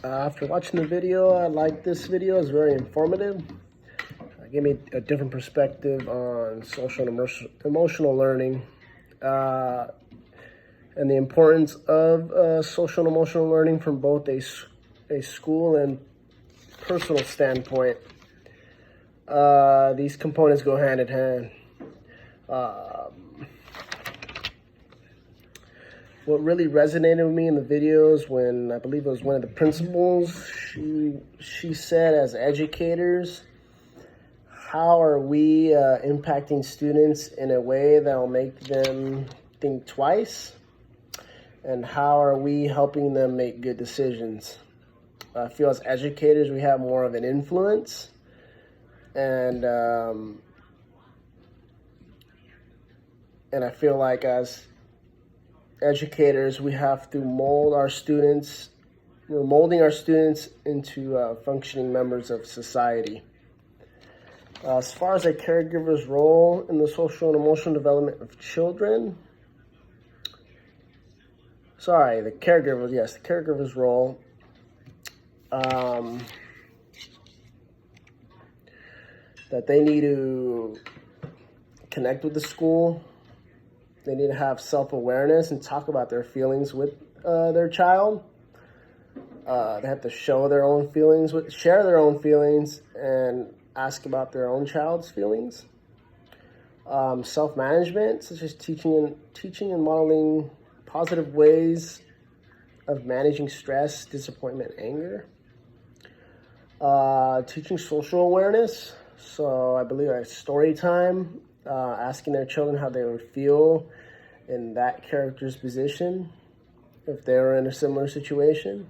After watching the video, I like this video. It's very informative. It gave me a different perspective on social and emotional learning and the importance of social and emotional learning from both a school and personal standpoint. These components go hand in hand. What really resonated with me in the videos when I believe it was one of the principals, she said, as educators, how are we impacting students in a way that will make them think twice? And how are we helping them make good decisions? I feel as educators, we have more of an influence. And I feel like as educators, we have to mold our students. We're molding our students into functioning members of society. As far as a caregiver's role in the social and emotional development of children, the caregiver's role. That they need to connect with the school. They need to have self-awareness and talk about their feelings with their child. They have to show their own feelings, share their own feelings, and ask about their own child's feelings. Self-management, such as teaching and modeling positive ways of managing stress, disappointment, anger. Teaching social awareness. So I believe story time, asking their children how they would feel in that character's position if they were in a similar situation.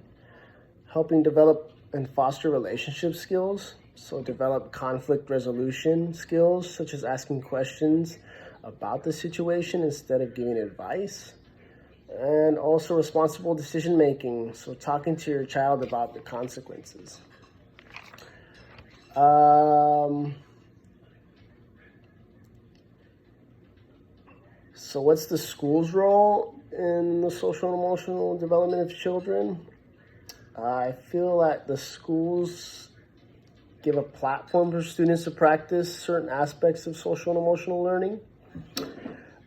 Helping develop and foster relationship skills. So develop conflict resolution skills, such as asking questions about the situation instead of giving advice. And also responsible decision making. So talking to your child about the consequences. So what's the school's role in the social and emotional development of children? I feel that the schools give a platform for students to practice certain aspects of social and emotional learning.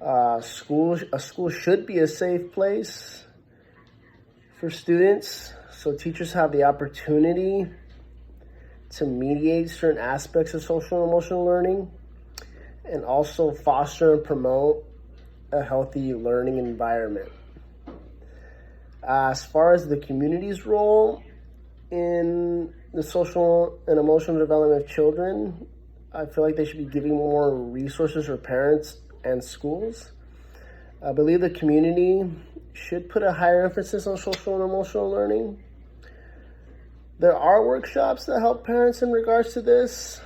A school should be a safe place for students, so teachers have the opportunity to mediate certain aspects of social and emotional learning and also foster and promote a healthy learning environment. As far as the community's role in the social and emotional development of children, I feel like they should be giving more resources for parents and schools. I believe the community should put a higher emphasis on social and emotional learning. There are workshops that help parents in regards to this.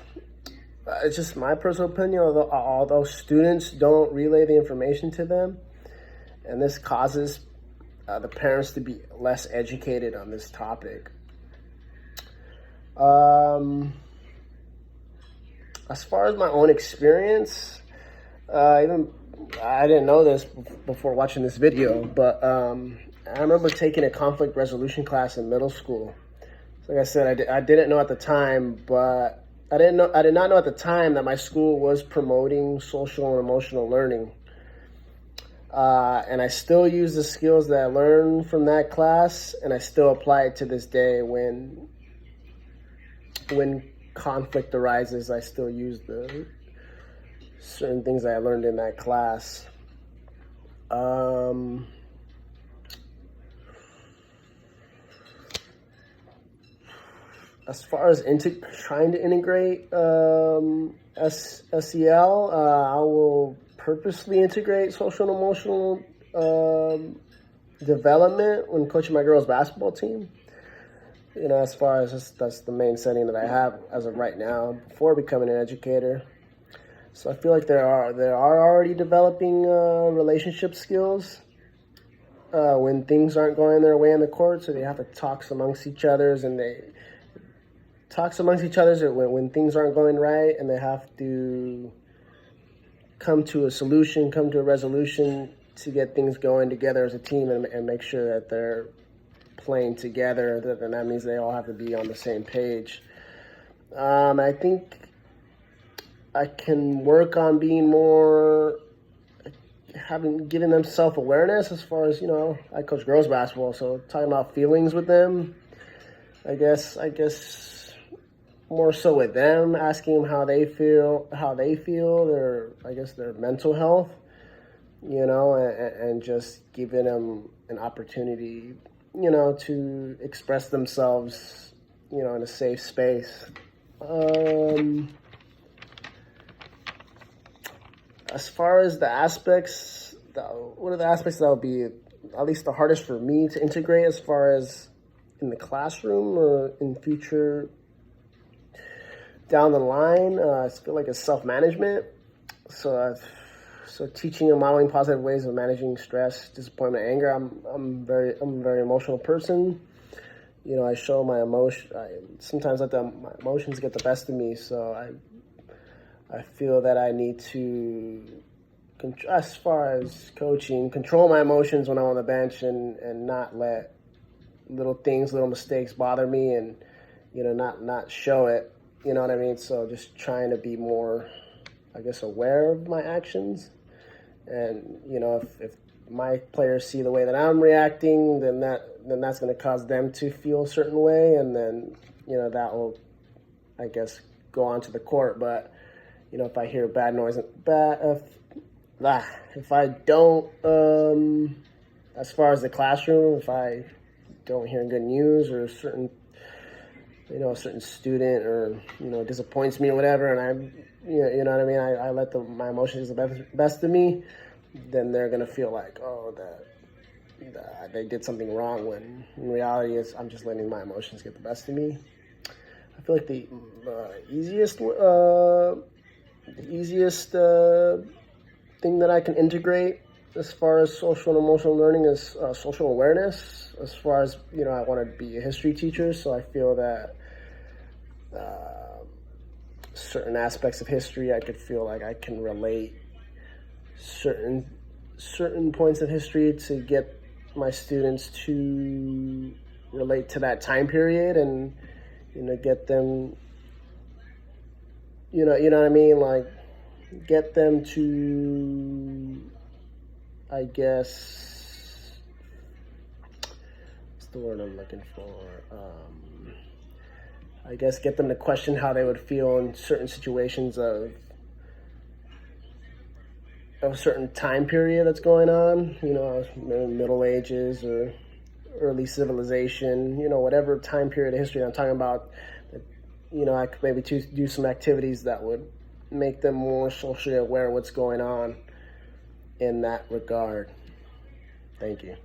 It's just my personal opinion, although students don't relay the information to them, and this causes the parents to be less educated on this topic. As far as my own experience, I didn't know this before watching this video, but I remember taking a conflict resolution class in middle school. Like I said, I didn't know at the time, but I did not know at the time that my school was promoting social and emotional learning. And I still use the skills that I learned from that class, and I still apply it to this day when conflict arises. I still use the certain things that I learned in that class. As far as trying to integrate SEL, I will purposely integrate social and emotional development when coaching my girls' basketball team. As far as that's the main setting that I have as of right now before becoming an educator. So I feel like they are already developing relationship skills when things aren't going their way in the court. So they have to talk amongst each other, when things aren't going right, and they have to come to a resolution to get things going together as a team and make sure that they're playing together, then that means they all have to be on the same page. I think I can work on being more, giving them self-awareness as far as, I coach girls basketball, so talking about feelings with them, I guess more so with them, asking them how they feel, their mental health, and just giving them an opportunity, to express themselves, in a safe space. As far as the aspects, what are the aspects that would be at least the hardest for me to integrate as far as in the classroom or in future down the line? I feel like it's self-management. So teaching and modeling positive ways of managing stress, disappointment, anger. I'm a very emotional person. I show my emotion. I sometimes let my emotions get the best of me. So I feel that I need to, as far as coaching, control my emotions when I'm on the bench and not let little mistakes bother me and, not show it. You know what I mean? So just trying to be more, aware of my actions. And, if my players see the way that I'm reacting, then that's going to cause them to feel a certain way. And then, that will, go onto the court. But, if I hear bad noise, if I don't, as far as the classroom, if I don't hear good news or a certain student or, disappoints me or whatever, and you know what I mean, I let my emotions get the best of me, then they're going to feel like, that they did something wrong, when in reality I'm just letting my emotions get the best of me. I feel like the easiest thing that I can integrate as far as social and emotional learning is social awareness. As far as, I want to be a history teacher, so I feel that certain aspects of history, I could feel like I can relate certain points of history to get my students to relate to that time period and, get them, you know what I mean? Like, get them to, what's the word I'm looking for? Get them to question how they would feel in certain situations of a certain time period that's going on, Middle Ages or early civilization, whatever time period of history I'm talking about. I could maybe do some activities that would make them more socially aware of what's going on in that regard. Thank you.